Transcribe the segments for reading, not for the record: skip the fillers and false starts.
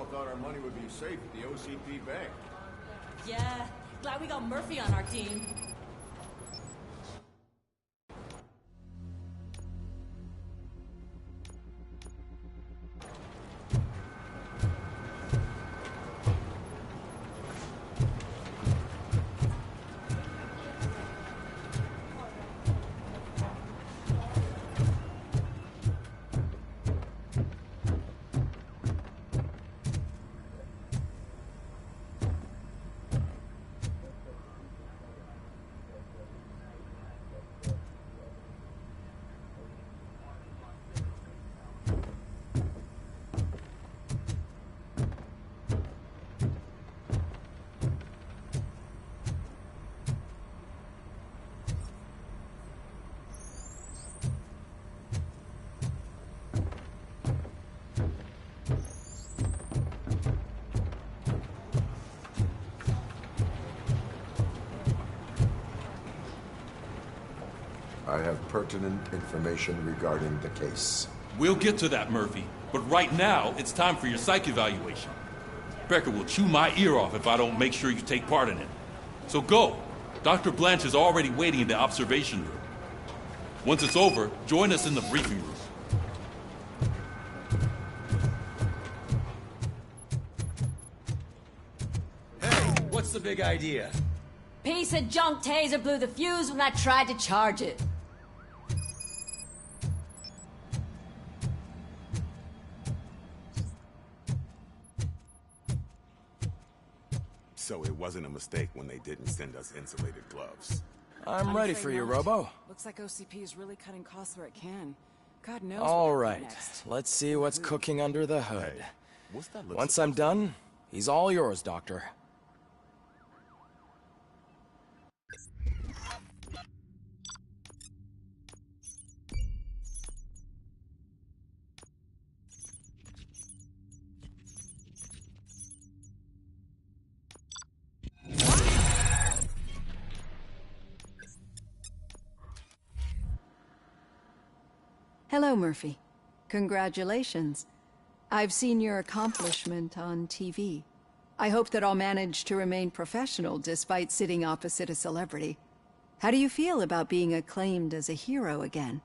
all thought our money would be safe at the OCP bank. Yeah, glad we got Murphy on our team. I have pertinent information regarding the case. We'll get to that, Murphy. But right now, it's time for your psych evaluation. Becker will chew my ear off if I don't make sure you take part in it. So go. Dr. Blanche is already waiting in the observation room. Once it's over, join us in the briefing room. Hey, what's the big idea? Piece of junk taser blew the fuse when I tried to charge it. So it wasn't a mistake when they didn't send us insulated gloves. I'm ready for you, Robo. Looks like OCP is really cutting costs where it can. God knows. All right, let's see what's cooking under the hood. Hey, what's that look Once I'm done, he's all yours, Doctor. Hello, Murphy. Congratulations. I've seen your accomplishment on TV. I hope that I'll manage to remain professional despite sitting opposite a celebrity. How do you feel about being acclaimed as a hero again?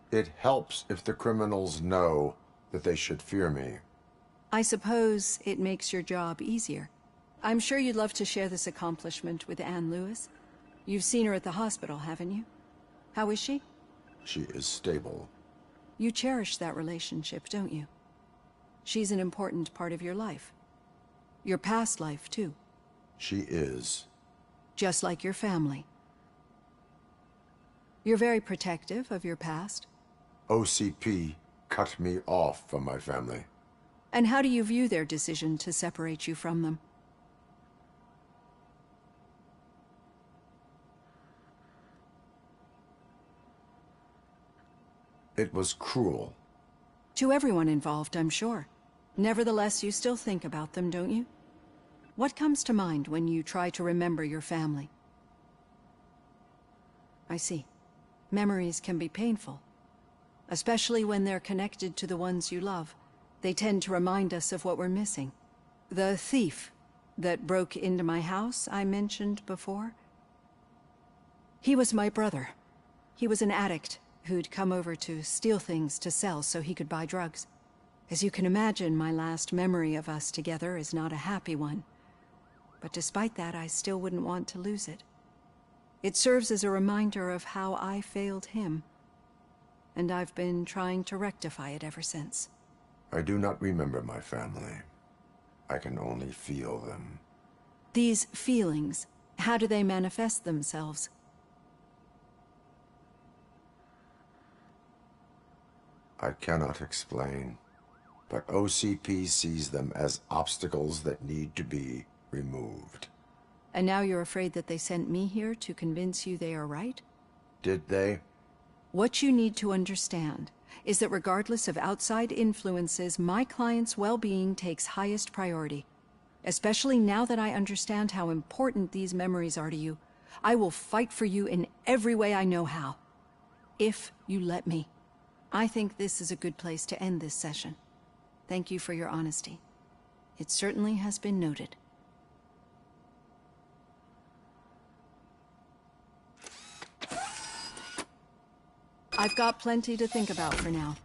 It helps if the criminals know that they should fear me. I suppose it makes your job easier. I'm sure you'd love to share this accomplishment with Anne Lewis. You've seen her at the hospital, haven't you? How is she? She is stable. You cherish that relationship, don't you? She's an important part of your life. Your past life, too. She is. Just like your family. You're very protective of your past. OCP cut me off from my family. And how do you view their decision to separate you from them? It was cruel. To everyone involved, I'm sure. Nevertheless, you still think about them, don't you? What comes to mind when you try to remember your family? I see. Memories can be painful. Especially when they're connected to the ones you love. They tend to remind us of what we're missing. The thief that broke into my house I mentioned before? He was my brother. He was an addict who'd come over to steal things to sell so he could buy drugs. As you can imagine, my last memory of us together is not a happy one. But despite that, I still wouldn't want to lose it. It serves as a reminder of how I failed him. And I've been trying to rectify it ever since. I do not remember my family. I can only feel them. These feelings, how do they manifest themselves? I cannot explain, but OCP sees them as obstacles that need to be removed. And now you're afraid that they sent me here to convince you they are right? Did they? What you need to understand is that regardless of outside influences, my client's well-being takes highest priority. Especially now that I understand how important these memories are to you. I will fight for you in every way I know how. If you let me. I think this is a good place to end this session. Thank you for your honesty. It certainly has been noted. I've got plenty to think about for now.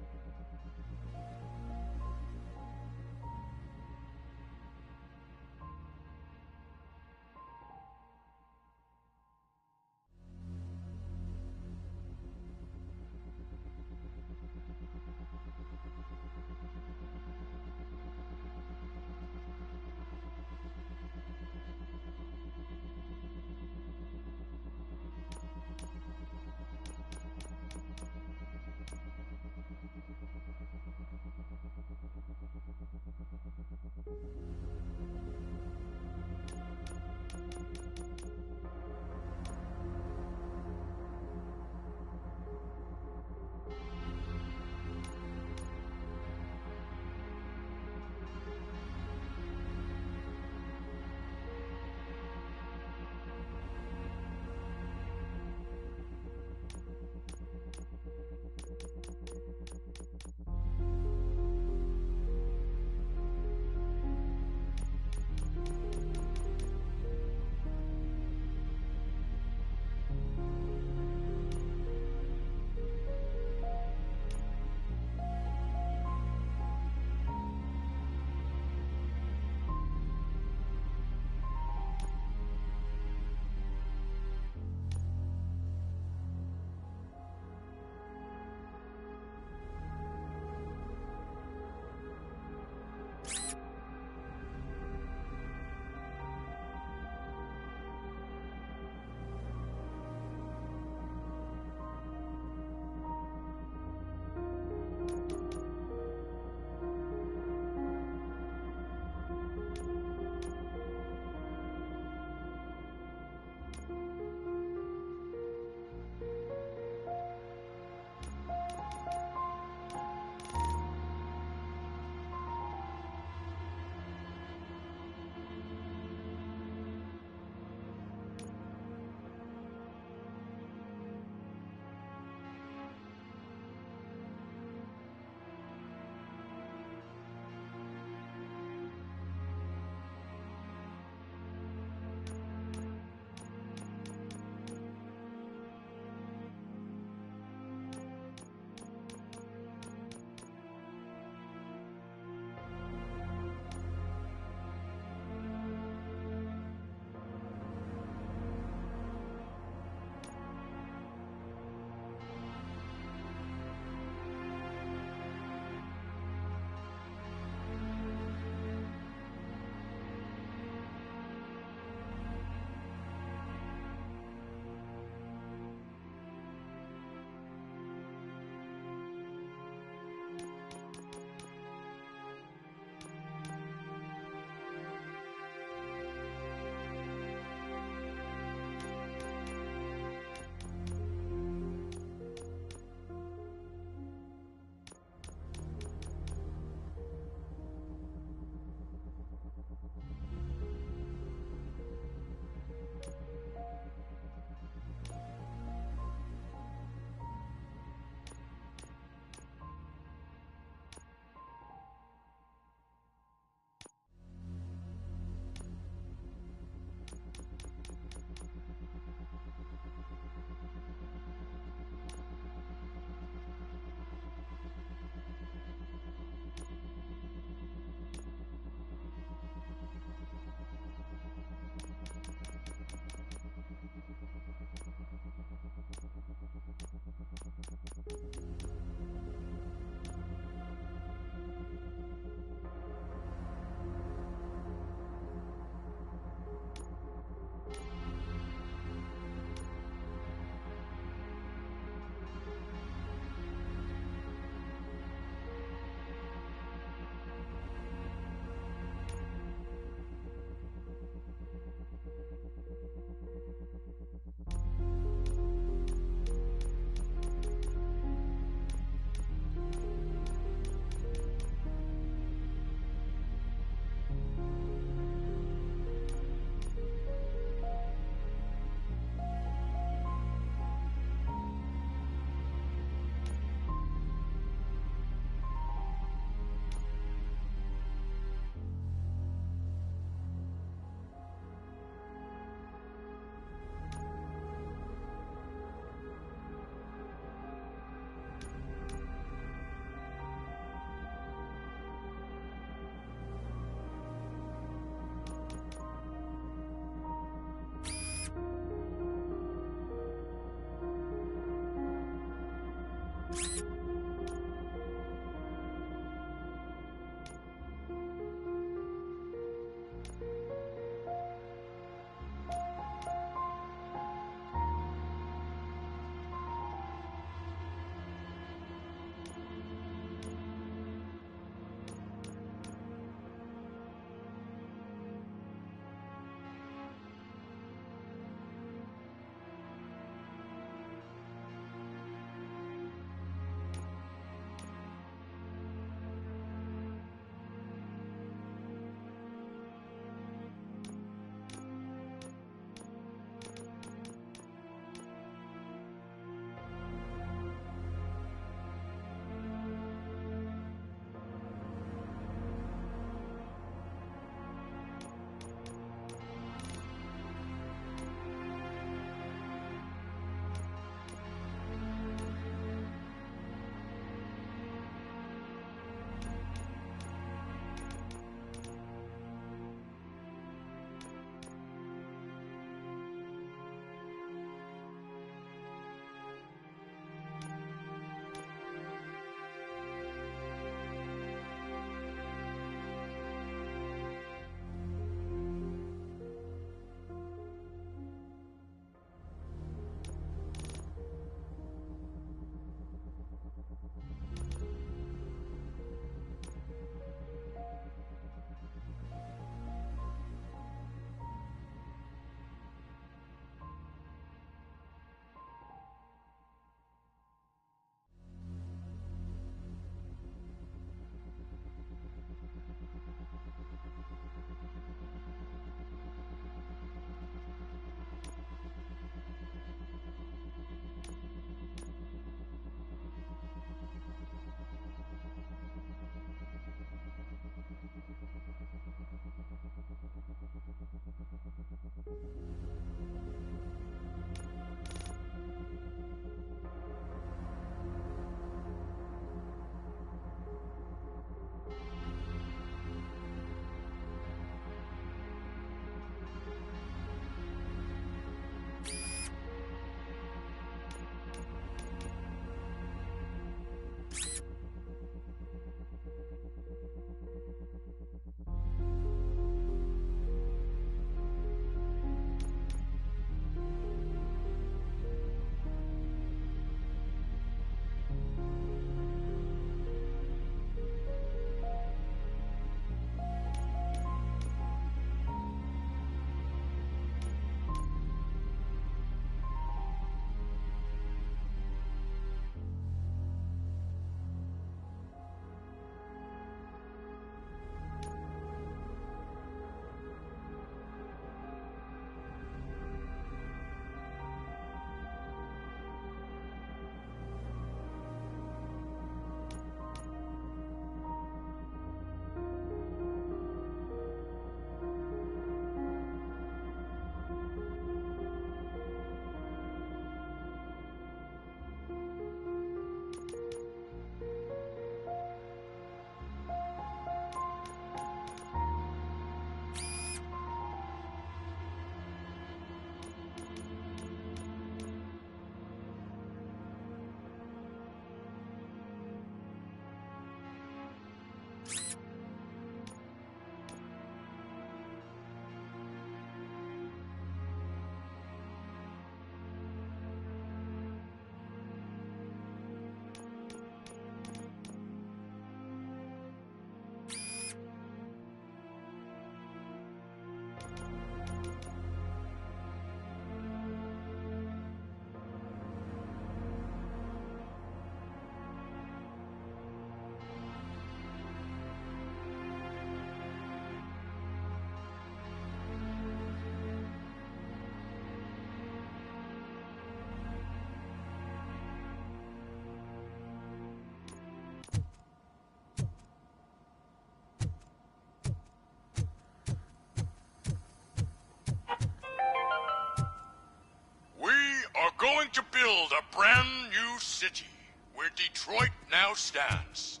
build a brand new city where Detroit now stands.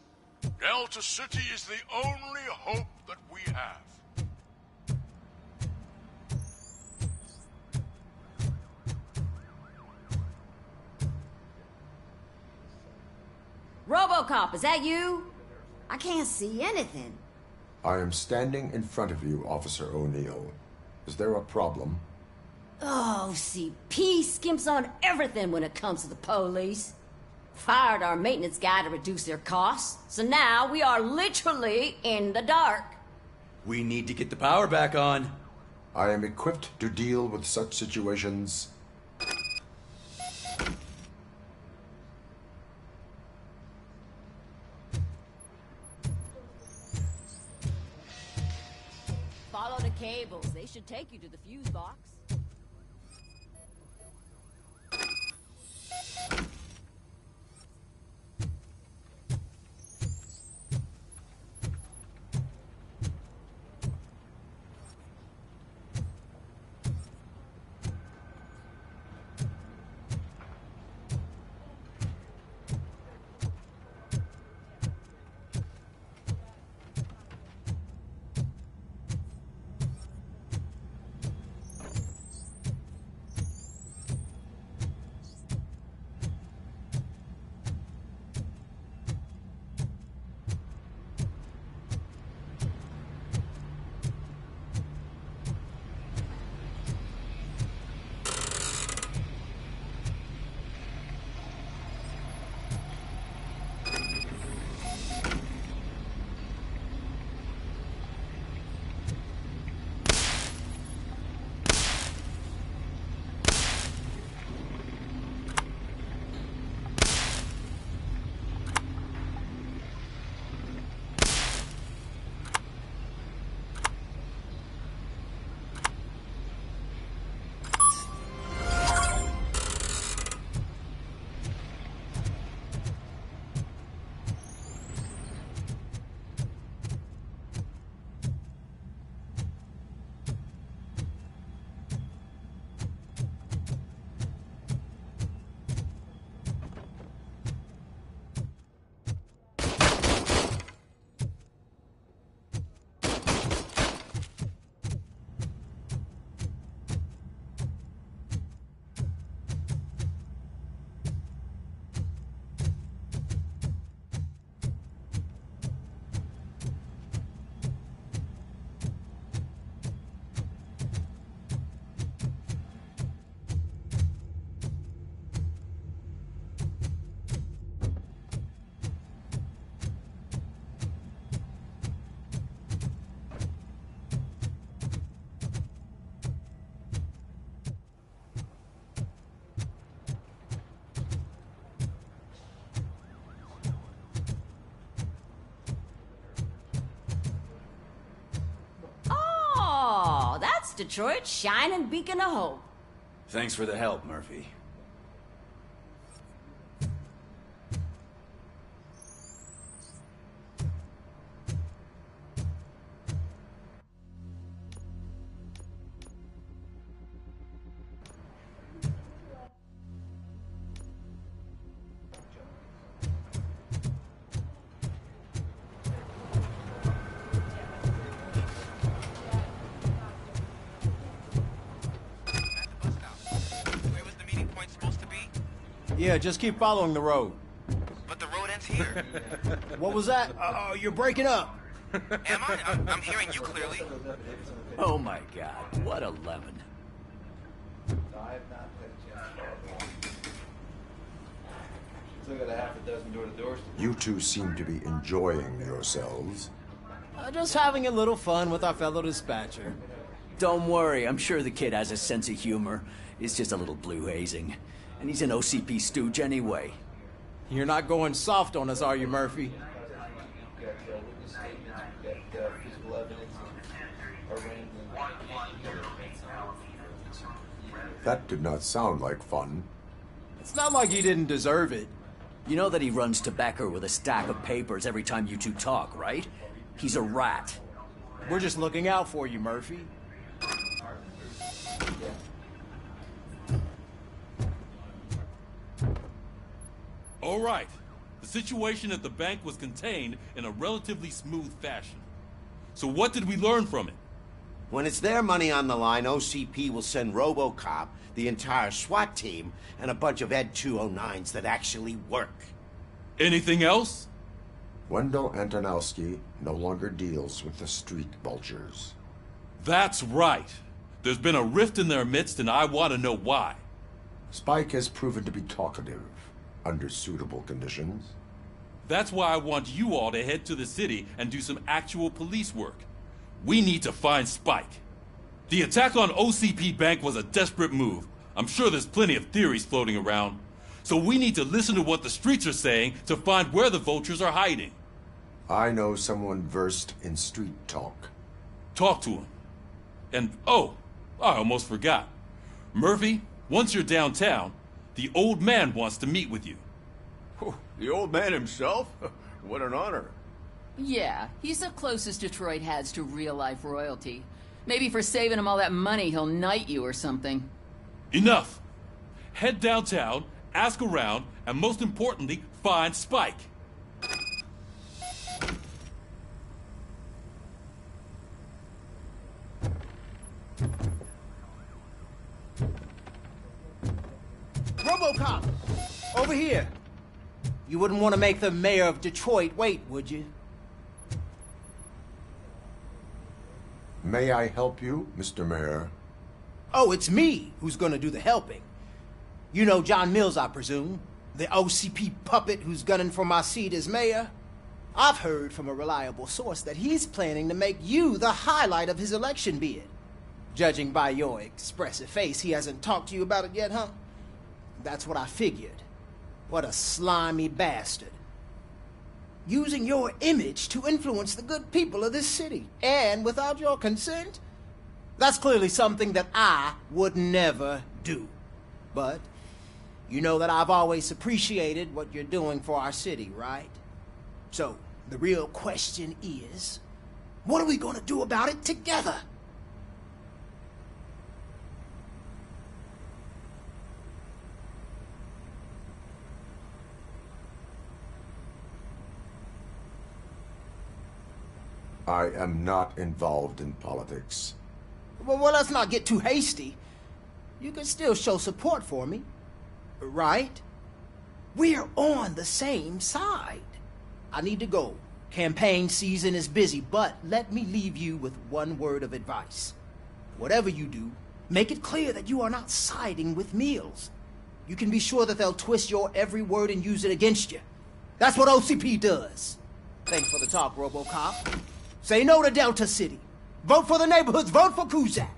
Delta City is the only hope that we have. Robocop, is that you? I can't see anything. I am standing in front of you, Officer O'Neill. Is there a problem? Oh, CP skimps on everything when it comes to the police. Fired our maintenance guy to reduce their costs, so now we are literally in the dark. We need to get the power back on. I am equipped to deal with such situations. Follow the cables. They should take you to the fuse box. Detroit's shining beacon of hope. Thanks for the help, Murphy. Yeah, just keep following the road. But the road ends here. What was that? You're breaking up. Am I? I'm hearing you clearly. Oh my God, what a lemon. Still got a half a dozen door-to-doors. You two seem to be enjoying yourselves. Just having a little fun with our fellow dispatcher. Don't worry, I'm sure the kid has a sense of humor. It's just a little blue hazing. And he's an OCP stooge anyway. You're not going soft on us, are you, Murphy? We've got witness statements, we've got physical evidence, That did not sound like fun. It's not like he didn't deserve it. You know that he runs to Becker with a stack of papers every time you two talk, right? He's a rat. We're just looking out for you, Murphy. All right. The situation at the bank was contained in a relatively smooth fashion. So what did we learn from it? When it's their money on the line, OCP will send Robocop, the entire SWAT team, and a bunch of Ed 209s that actually work. Anything else? Wendell Antonowski no longer deals with the street vultures. That's right. There's been a rift in their midst, and I want to know why. Spike has proven to be talkative, under suitable conditions. That's why I want you all to head to the city and do some actual police work. We need to find Spike. The attack on OCP Bank was a desperate move. I'm sure there's plenty of theories floating around. So we need to listen to what the streets are saying to find where the vultures are hiding. I know someone versed in street talk. Talk to him. And, oh, I almost forgot. Murphy, once you're downtown, the old man wants to meet with you. Oh, the old man himself? What an honor. Yeah, he's the closest Detroit has to real-life royalty. Maybe for saving him all that money, he'll knight you or something. Enough! Head downtown, ask around, and most importantly, find Spike. Robocop! Over here! You wouldn't want to make the mayor of Detroit wait, would you? May I help you, Mr. Mayor? Oh, it's me who's gonna do the helping. You know John Mills, I presume? The OCP puppet who's gunning for my seat as mayor? I've heard from a reliable source that he's planning to make you the highlight of his election bid. Judging by your expressive face, he hasn't talked to you about it yet, huh? That's what I figured. What a slimy bastard. Using your image to influence the good people of this city, and without your consent? That's clearly something that I would never do. But you know that I've always appreciated what you're doing for our city, right? So, the real question is, what are we gonna do about it together? I am not involved in politics. Well, let's not get too hasty. You can still show support for me, right? We're on the same side. I need to go. Campaign season is busy, but let me leave you with one word of advice. Whatever you do, make it clear that you are not siding with Mills. You can be sure that they'll twist your every word and use it against you. That's what OCP does. Thanks for the talk, Robocop. Say no to Delta City. Vote for the neighborhoods. Vote for Kuzak.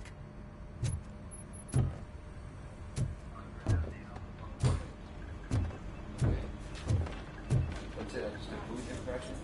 What's it? Just a booth impression?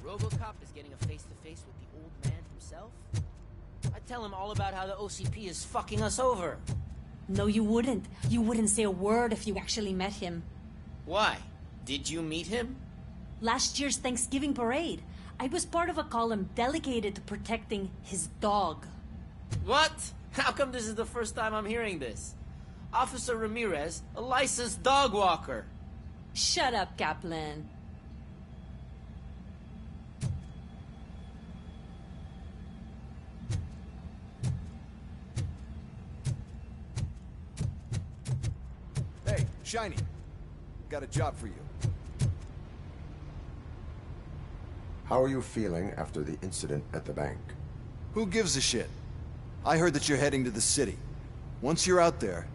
Robocop is getting a face-to-face with the old man himself? I'd tell him all about how the OCP is fucking us over. No, you wouldn't. You wouldn't say a word if you actually met him. Why? Did you meet him? Last year's Thanksgiving parade, I was part of a column dedicated to protecting his dog. What? How come this is the first time I'm hearing this? Officer Ramirez, a licensed dog walker. Shut up, Kaplan. Hey, Shiny. Got a job for you. How are you feeling after the incident at the bank? Who gives a shit? I heard that you're heading to the city. Once you're out there,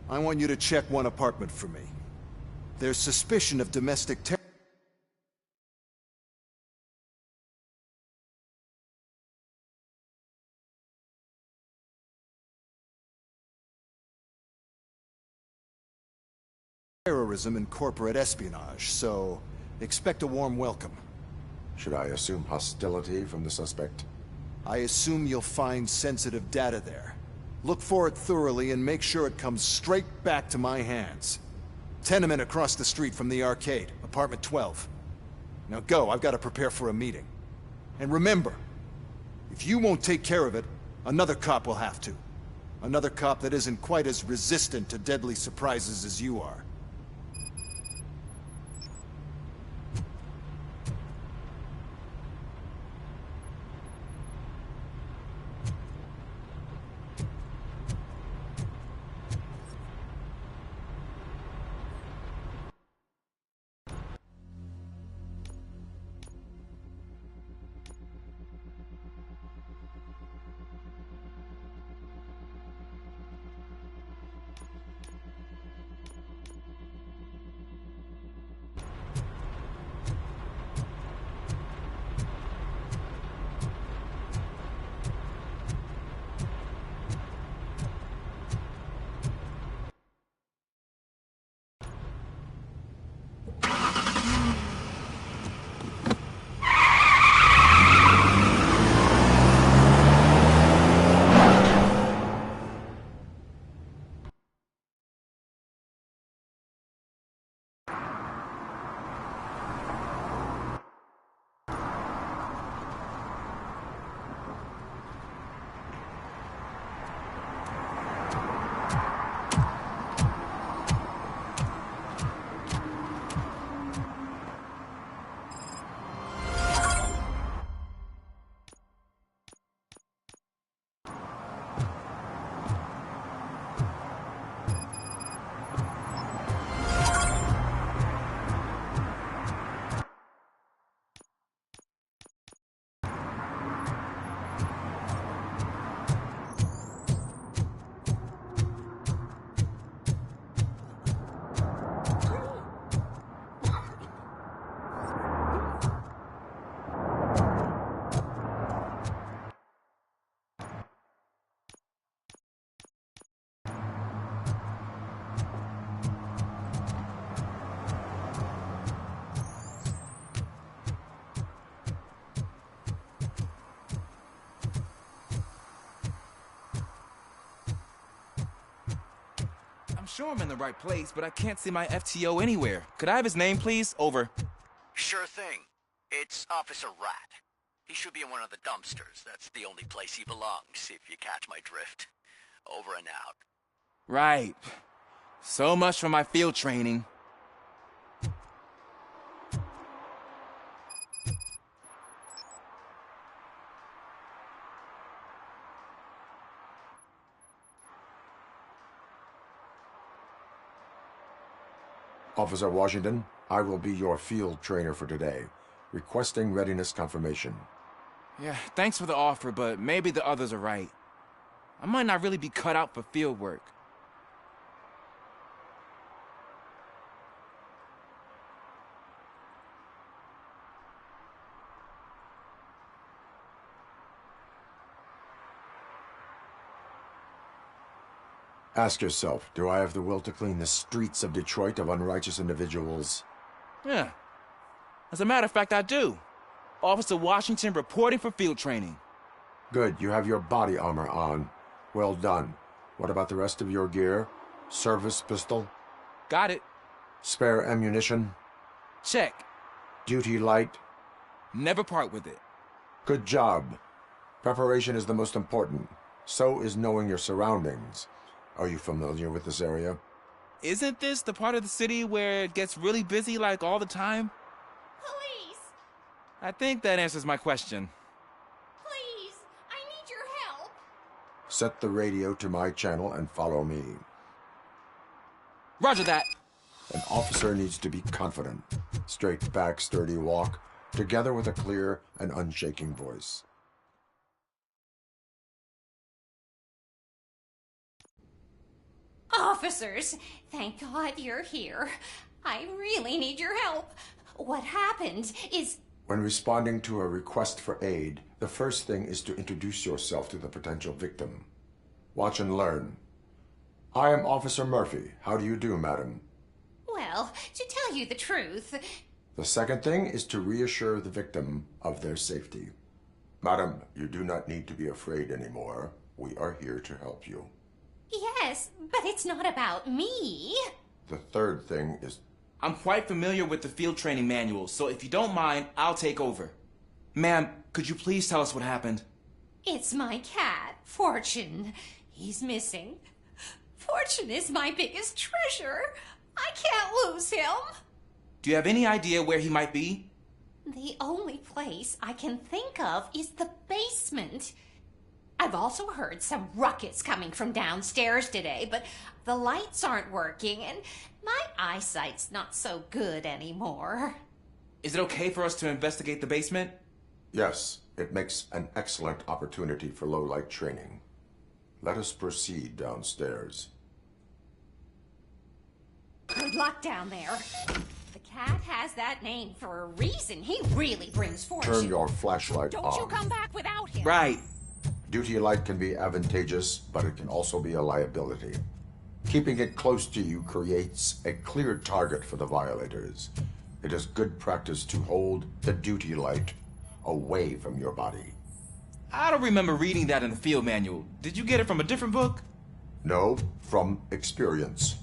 I want you to check one apartment for me. There's suspicion of domestic terror. terrorism and corporate espionage, so expect a warm welcome. Should I assume hostility from the suspect? I assume you'll find sensitive data there. Look for it thoroughly and make sure it comes straight back to my hands. Tenement across the street from the arcade, apartment 12. Now go, I've got to prepare for a meeting. And remember, if you won't take care of it, another cop will have to. Another cop that isn't quite as resistant to deadly surprises as you are. I'm sure I'm in the right place, but I can't see my FTO anywhere. Could I have his name, please? Over. Sure thing. It's Officer Rat. He should be in one of the dumpsters. That's the only place he belongs, if you catch my drift. Over and out. Right. So much for my field training. Officer Washington, I will be your field trainer for today. Requesting readiness confirmation. Yeah, thanks for the offer, but maybe the others are right. I might not really be cut out for field work. Ask yourself, do I have the will to clean the streets of Detroit of unrighteous individuals? Yeah. As a matter of fact, I do. Officer Washington reporting for field training. Good, you have your body armor on. Well done. What about the rest of your gear? Service pistol? Got it. Spare ammunition? Check. Duty light? Never part with it. Good job. Preparation is the most important. So is knowing your surroundings. Are you familiar with this area? Isn't this the part of the city where it gets really busy like all the time? Police! I think that answers my question. Please, I need your help. Set the radio to my channel and follow me. Roger that. An officer needs to be confident. Straight back, sturdy walk, together with a clear and unshaking voice. Officers, thank God you're here. I really need your help. What happened is... When responding to a request for aid, the first thing is to introduce yourself to the potential victim. Watch and learn. I am Officer Murphy. How do you do, madam? Well, Well, to tell you the truth... The second thing is to reassure the victim of their safety. Madam, you do not need to be afraid anymore. We are here to help you. Yes, but it's not about me. The third thing is... I'm quite familiar with the field training manual, so if you don't mind, I'll take over. Ma'am, could you please tell us what happened? It's my cat, Fortune. He's missing. Fortune is my biggest treasure. I can't lose him. Do you have any idea where he might be? The only place I can think of is the basement. I've also heard some ruckus coming from downstairs today, but the lights aren't working and my eyesight's not so good anymore. Is it okay for us to investigate the basement? Yes, it makes an excellent opportunity for low-light training. Let us proceed downstairs. Good luck down there. The cat has that name for a reason. He really brings fortune. Turn your flashlight Don't on. you come back without him. Right. Duty light can be advantageous, but it can also be a liability. Keeping it close to you creates a clear target for the violators. It is good practice to hold the duty light away from your body. I don't remember reading that in the field manual. Did you get it from a different book? No, from experience.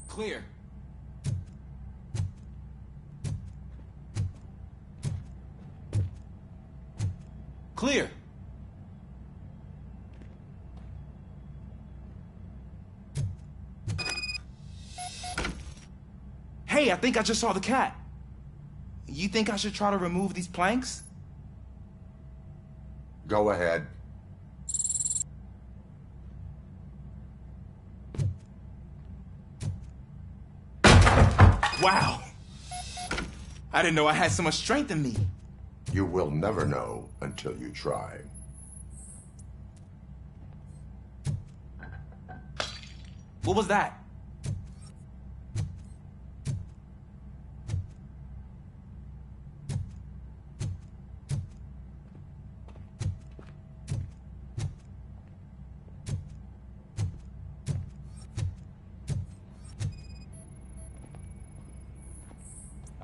Clear. Clear. Hey, I think I just saw the cat. You think I should try to remove these planks? Go ahead. Wow. I didn't know I had so much strength in me. You will never know until you try. What was that?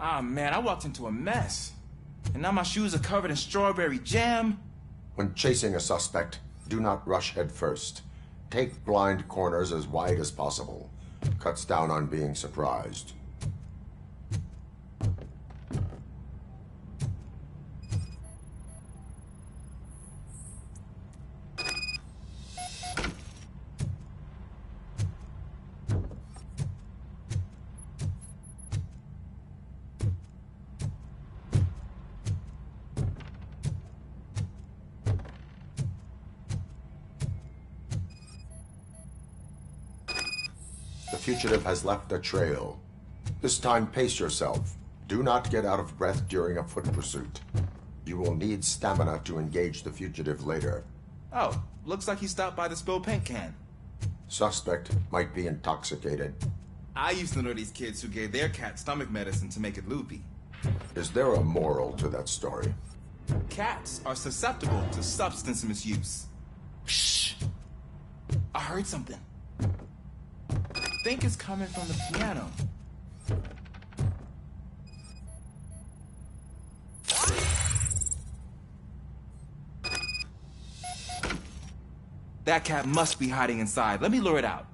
Ah, man, I walked into a mess. And now my shoes are covered in strawberry jam. When chasing a suspect, do not rush head first. Take blind corners as wide as possible. Cuts down on being surprised. The fugitive has left a trail. This time, pace yourself. Do not get out of breath during a foot pursuit. You will need stamina to engage the fugitive later. Oh, looks like he stopped by the spilled paint can. Suspect might be intoxicated. I used to know these kids who gave their cat stomach medicine to make it loopy. Is there a moral to that story? Cats are susceptible to substance misuse. Shh! I heard something. I think it's coming from the piano. That cat must be hiding inside. Let me lure it out.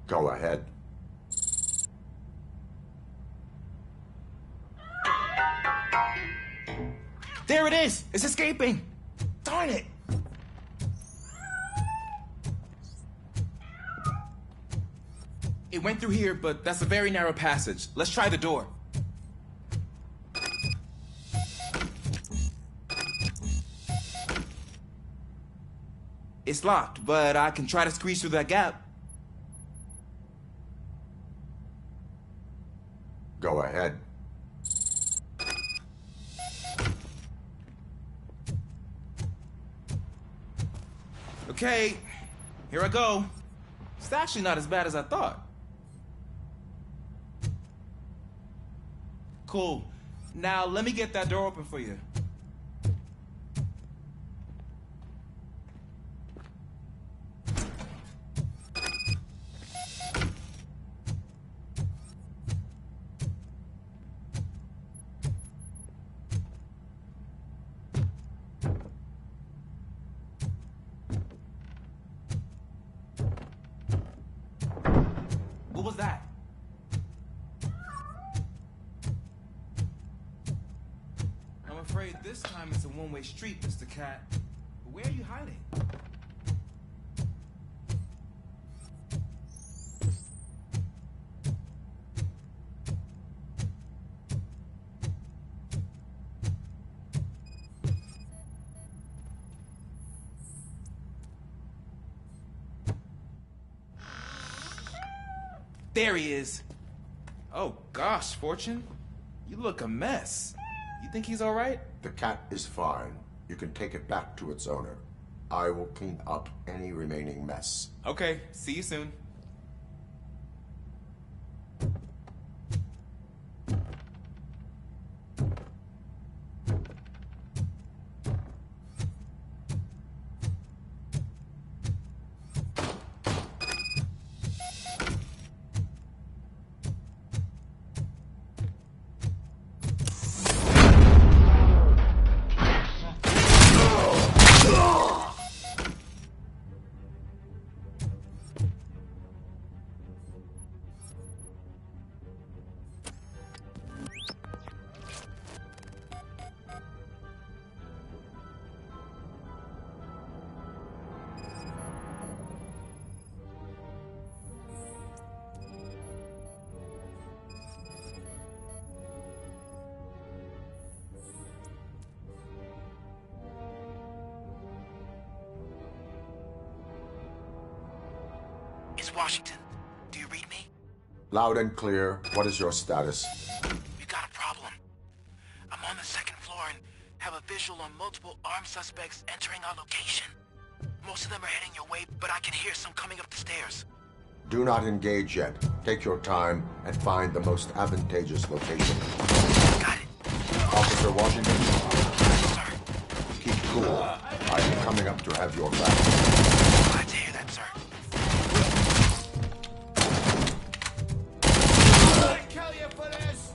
Go ahead. There it is! It's escaping! Darn it! It went through here, but that's a very narrow passage. Let's try the door. It's locked, but I can try to squeeze through that gap. Go ahead. Okay, Here I go. It's actually not as bad as I thought. Cool. Now let me get that door open for you. What was that? I'm afraid this time it's a one-way street, Mr. Cat. But where are you hiding? There he is. Oh gosh, Fortune. You look a mess. You think he's all right? The cat is fine. You can take it back to its owner. I will clean up any remaining mess. Okay, see you soon. It's Washington. Do you read me? Loud and clear. What is your status? We got a problem. I'm on the second floor and have a visual on multiple armed suspects entering our location. Most of them are heading your way, but I can hear some coming up the stairs. Do not engage yet. Take your time and find the most advantageous location. Got it. Officer Washington. Sir. Keep cool. I am coming up to have your back. Glad to hear that, sir. Kill you for this!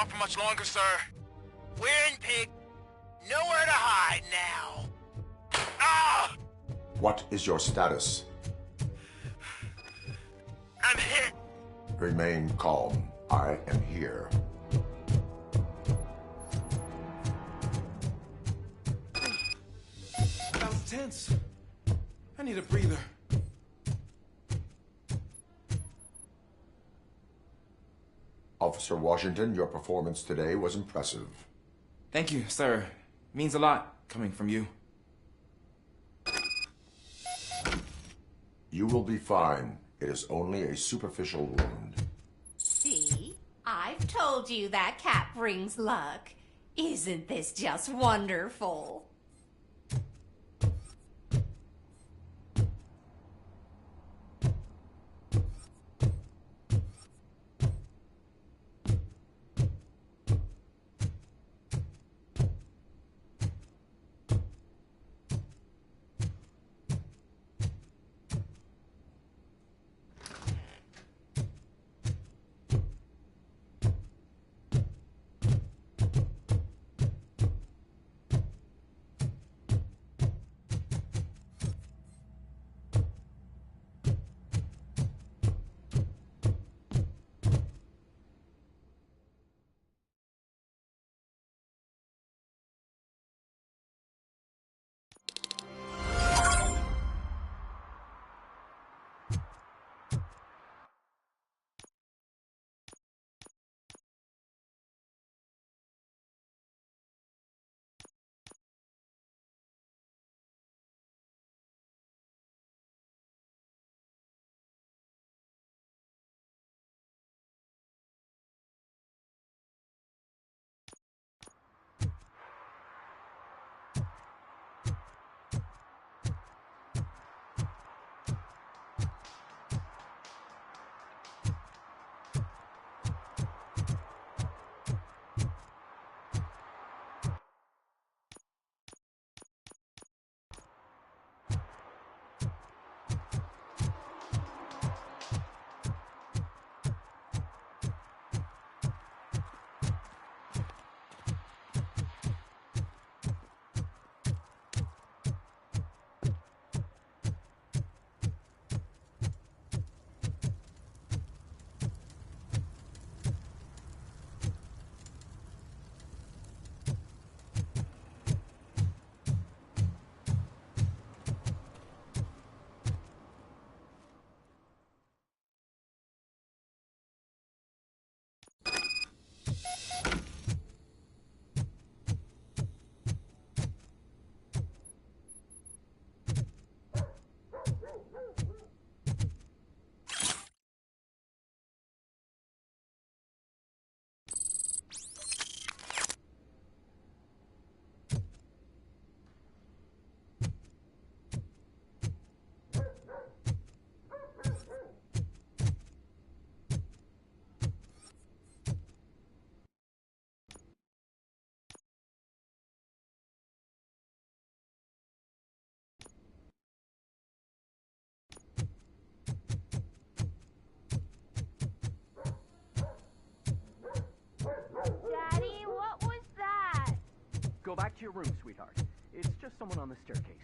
for much longer, sir. We're in, pig. Nowhere to hide now. Ah! What is your status? I'm hit. Remain calm. I am here. That was tense. I need a breather. Officer Washington, your performance today was impressive. Thank you, sir. Means a lot coming from you. You will be fine. It is only a superficial wound. See? I've told you that cat brings luck. Isn't this just wonderful? Daddy, what was that? Go back to your room, sweetheart. It's just someone on the staircase.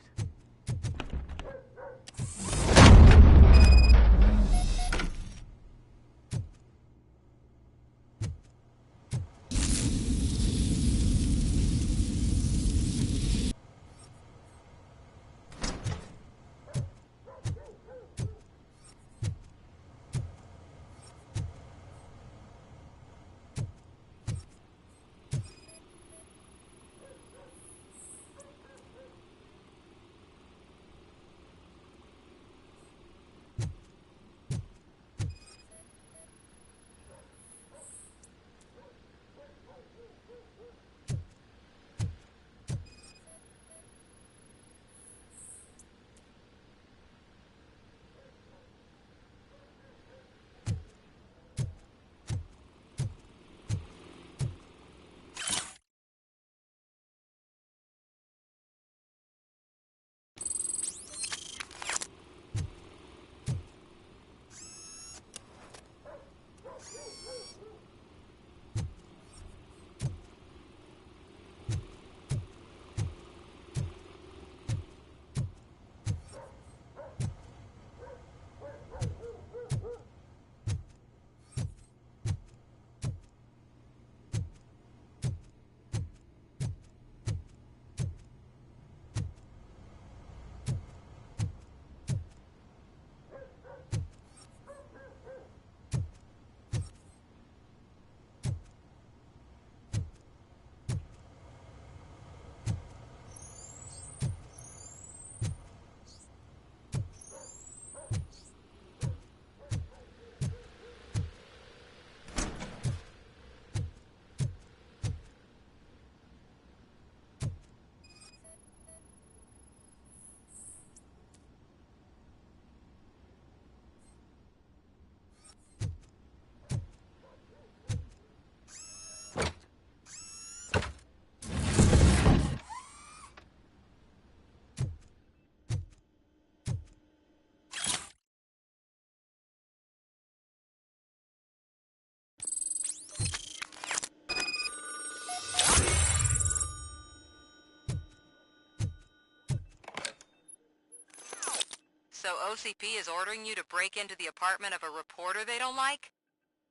So OCP is ordering you to break into the apartment of a reporter they don't like?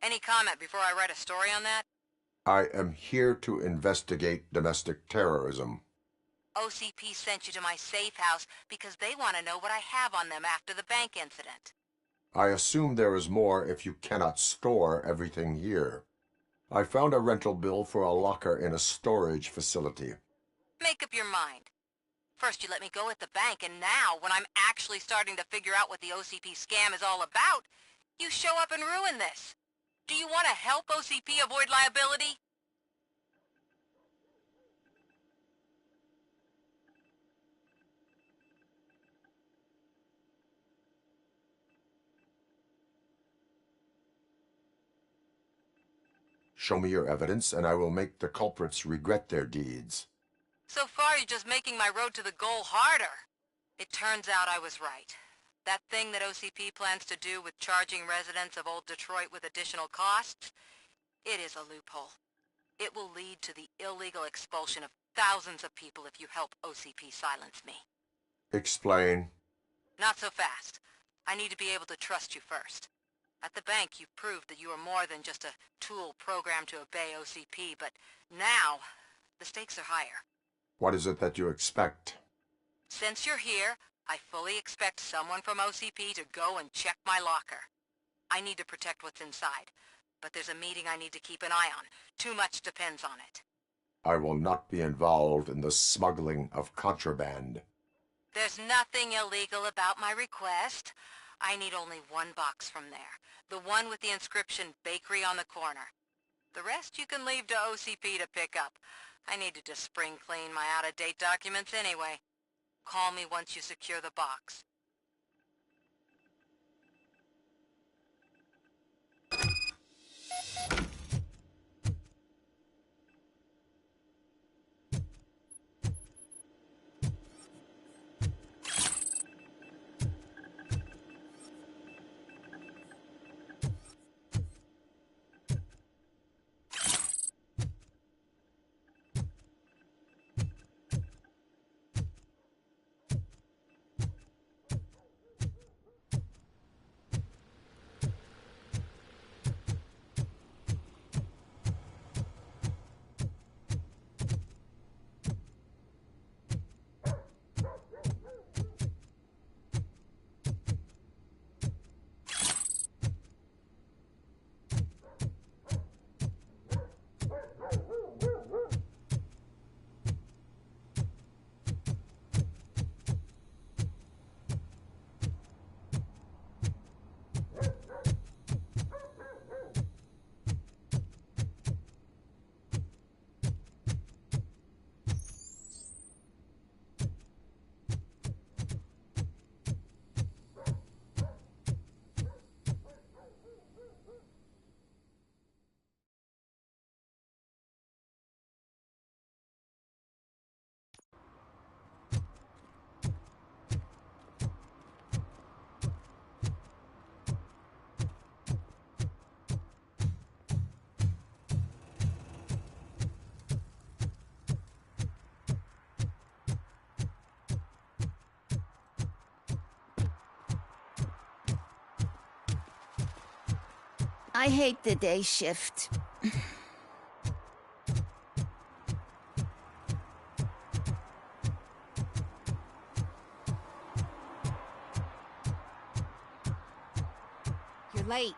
Any comment before I write a story on that? I am here to investigate domestic terrorism. OCP sent you to my safe house because they want to know what I have on them after the bank incident. I assume there is more if you cannot store everything here. I found a rental bill for a locker in a storage facility. Make up your mind. First you let me go at the bank, and now, when I'm actually starting to figure out what the OCP scam is all about, you show up and ruin this. Do you want to help OCP avoid liability? Show me your evidence, and I will make the culprits regret their deeds. So far, you're just making my road to the goal harder. It turns out I was right. That thing that OCP plans to do with charging residents of Old Detroit with additional costs, it is a loophole. It will lead to the illegal expulsion of thousands of people if you help OCP silence me. Explain. Not so fast. I need to be able to trust you first. At the bank, you've proved that you are more than just a tool programmed to obey OCP, but now, the stakes are higher. What is it that you expect? Since you're here, I fully expect someone from OCP to go and check my locker. I need to protect what's inside, but there's a meeting I need to keep an eye on. Too much depends on it. I will not be involved in the smuggling of contraband. There's nothing illegal about my request. I need only one box from there. The one with the inscription Bakery on the corner. The rest you can leave to OCP to pick up. I needed to spring clean my out-of-date documents anyway. Call me once you secure the box. I hate the day shift. You're late.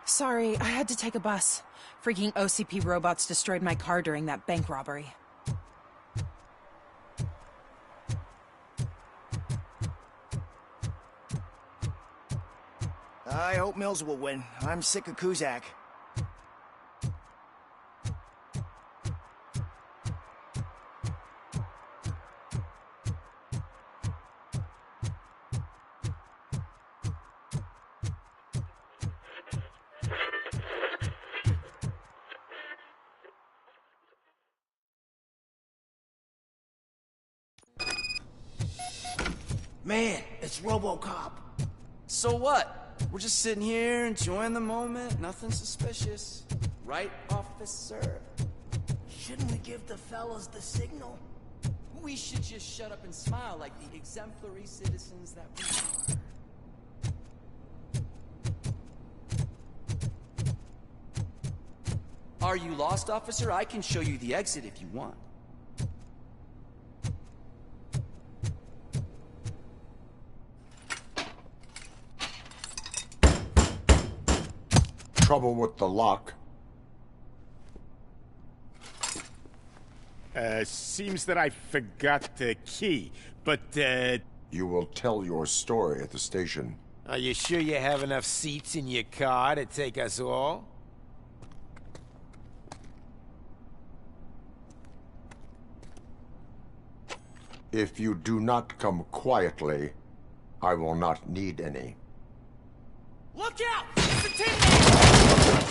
Sorry, I had to take a bus. Freaking OCP robots destroyed my car during that bank robbery. I hope Mills will win. I'm sick of Kuzak. Man, it's Robocop. So what? We're just sitting here enjoying the moment, nothing suspicious. Right, officer? Shouldn't we give the fellas the signal? We should just shut up and smile like the exemplary citizens that we are. Are you lost, officer? I can show you the exit if you want. Trouble with the lock. Seems that I forgot the key, but, You will tell your story at the station. Are you sure you have enough seats in your car to take us all? If you do not come quietly, I will not need any. Look out! It's a teammate!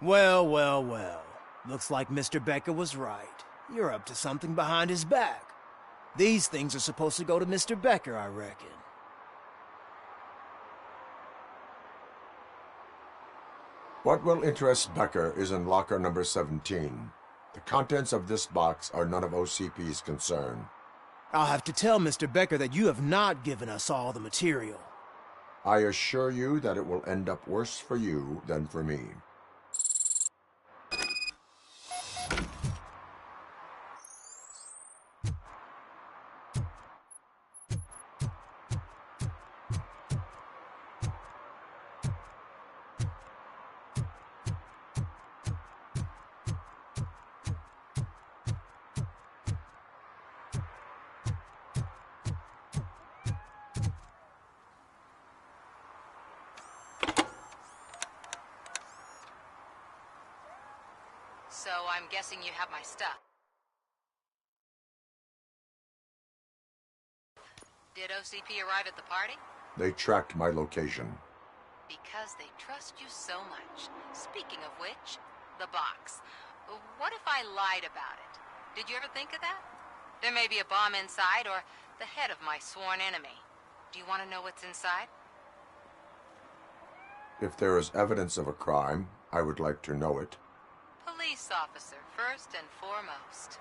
Well, well, well. Looks like Mr. Becker was right. You're up to something behind his back. These things are supposed to go to Mr. Becker, I reckon. What will interest Becker is in locker number 17. The contents of this box are none of OCP's concern. I'll have to tell Mr. Becker that you have not given us all the material. I assure you that it will end up worse for you than for me. I'm guessing you have my stuff. Did OCP arrive at the party? They tracked my location. Because they trust you so much. Speaking of which, the box. What if I lied about it? Did you ever think of that? There may be a bomb inside, or the head of my sworn enemy. Do you want to know what's inside? If there is evidence of a crime, I would like to know it. Police officer, first and foremost.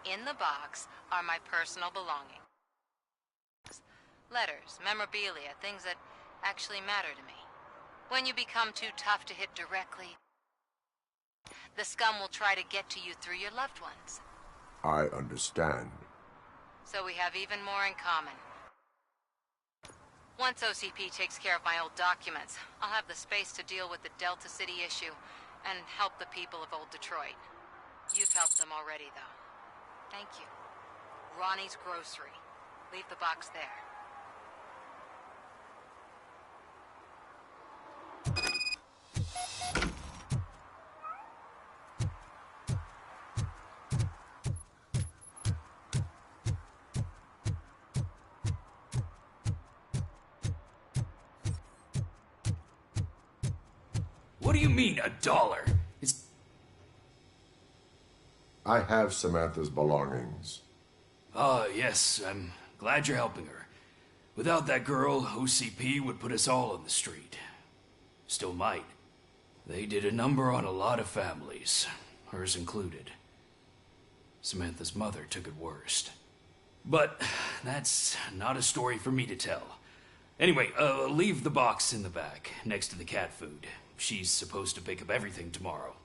In the box are my personal belongings. Letters, memorabilia, things that actually matter to me. When you become too tough to hit directly, the scum will try to get to you through your loved ones. I understand. So we have even more in common. Once OCP takes care of my old documents, I'll have the space to deal with the Delta City issue and help the people of Old Detroit. You've helped them already, though. Thank you. Ronnie's Grocery. Leave the box there. What do you mean, $1? It's... I have Samantha's belongings. Ah, yes, I'm glad you're helping her. Without that girl, OCP would put us all on the street. Still might. They did a number on a lot of families, hers included. Samantha's mother took it worst. But that's not a story for me to tell. Anyway, leave the box in the back, next to the cat food. She's supposed to pick up everything tomorrow.